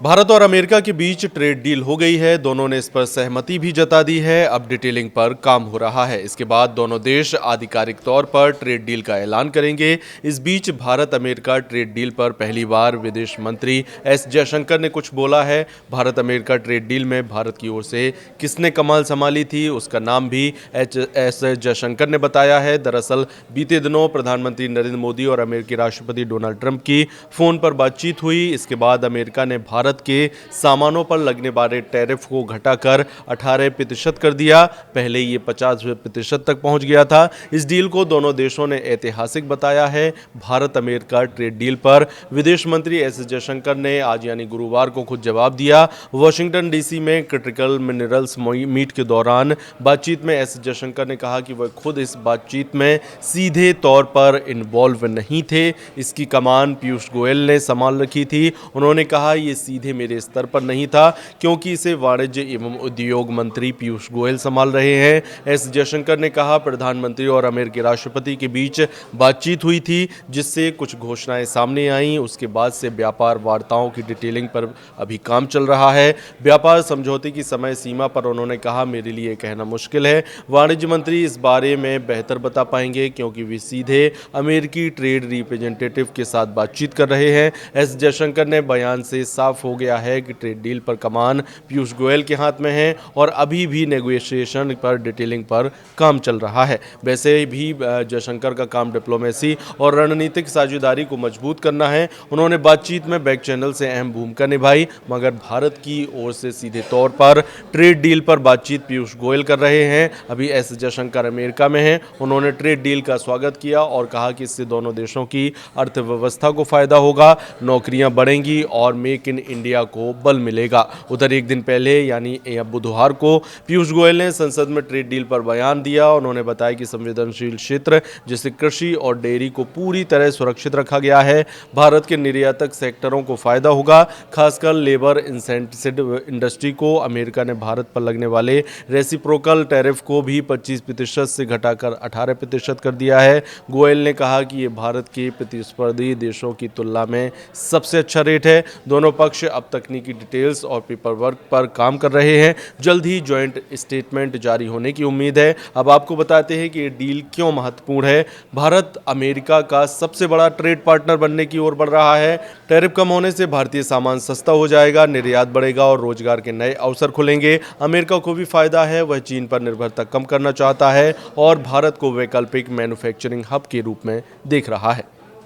भारत और अमेरिका के बीच trade deal हो गई है। दोनों ने इस पर सहमति भी जता दी है। अब डिटेलिंग पर काम हो रहा है। इसके बाद दोनों देश आधिकारिक तौर पर ट्रेड डील का ऐलान करेंगे। इस बीच भारत अमेरिका ट्रेड डील पर पहली बार विदेश मंत्री एस जयशंकर ने कुछ बोला है। भारत अमेरिका ट्रेड डील में भारत की ओर से किसने कमान संभाली थी, उसका नाम भी एस जयशंकर ने बताया है। दरअसल बीते दिनों प्रधानमंत्री नरेंद्र मोदी और अमेरिकी राष्ट्रपति डोनाल्ड ट्रंप की फोन पर बातचीत हुई। इसके बाद अमेरिका ने भारत के सामानों पर लगने वाले टैरिफ को घटाकर 18% कर दिया। पहले ये 50% तक पहुंच गया था। इस डील को दोनों देशों ने ऐतिहासिक बताया है। भारत अमेरिका ट्रेड डील पर विदेश मंत्री एस जयशंकर ने आज यानी गुरुवार को खुद जवाब दिया। वॉशिंगटन डीसी में क्रिटिकल मिनरल्स मीट के दौरान बातचीत में एस जयशंकर ने कहा कि वह खुद इस बातचीत में सीधे तौर पर इन्वॉल्व नहीं थे। इसकी कमान पीयूष गोयल ने संभाल रखी थी। उन्होंने कहा ये सीधे मेरे स्तर पर नहीं था क्योंकि इसे वाणिज्य एवं उद्योग मंत्री पीयूष गोयल संभाल रहे हैं। एस जयशंकर ने कहा प्रधानमंत्री और अमेरिकी राष्ट्रपति के बीच बातचीत हुई थी जिससे कुछ घोषणाएं सामने आईं। उसके बाद से व्यापार वार्ताओं की डिटेलिंग पर अभी काम चल रहा है। व्यापार समझौते की समय सीमा पर उन्होंने कहा मेरे लिए कहना मुश्किल है। वाणिज्य मंत्री इस बारे में बेहतर बता पाएंगे क्योंकि वे सीधे अमेरिकी ट्रेड रिप्रेजेंटेटिव के साथ बातचीत कर रहे हैं। एस जयशंकर ने बयान से साफ हो गया है कि ट्रेड डील पर कमान पीयूष गोयल के हाथ में है और अभी भी नेगोशिएशन पर डिटेलिंग पर काम चल रहा है। वैसे भी जयशंकर का काम डिप्लोमेसी और रणनीतिक साझेदारी को मजबूत करना है। उन्होंने बातचीत में बैक चैनल से अहम भूमिका निभाई, मगर भारत की ओर से सीधे तौर पर ट्रेड डील पर बातचीत पीयूष गोयल कर रहे हैं। अभी एस जयशंकर अमेरिका में हैं। उन्होंने ट्रेड डील का स्वागत किया और कहा कि इससे दोनों देशों की अर्थव्यवस्था को फायदा होगा, नौकरियां बढ़ेंगी और मेक इन इंडिया को बल मिलेगा। उधर एक दिन पहले यानी बुधवार को पीयूष गोयल ने संसद में ट्रेड डील पर बयान दिया। उन्होंने बताया कि संवेदनशील क्षेत्र जैसे कृषि और डेयरी को पूरी तरह सुरक्षित रखा गया है। भारत के निर्यातक सेक्टरों को फायदा होगा, खासकर लेबर इंसेंटिव इंडस्ट्री को। अमेरिका ने भारत पर लगने वाले रेसिप्रोकल टैरिफ को भी 25% से घटाकर 18% कर दिया है। गोयल ने कहा कि ये भारत के प्रतिस्पर्धी देशों की तुलना में सबसे अच्छा रेट है। दोनों पक्ष अब तकनीकी डिटेल्स और पेपर वर्क पर काम कर रहे हैं। जल्द ही ज्वाइंट स्टेटमेंट जारी होने की उम्मीद है। अब आपको बताते हैं कि ये डील क्यों महत्वपूर्ण है। भारत अमेरिका का सबसे बड़ा ट्रेड पार्टनर बनने की ओर बढ़ रहा है। टैरिफ कम होने से भारतीय सामान सस्ता हो जाएगा, निर्यात बढ़ेगा और रोजगार के नए अवसर खुलेंगे। अमेरिका को भी फायदा है। वह चीन पर निर्भरता कम करना चाहता है और भारत को वैकल्पिक मैन्युफैक्चरिंग हब के रूप में देख रहा है।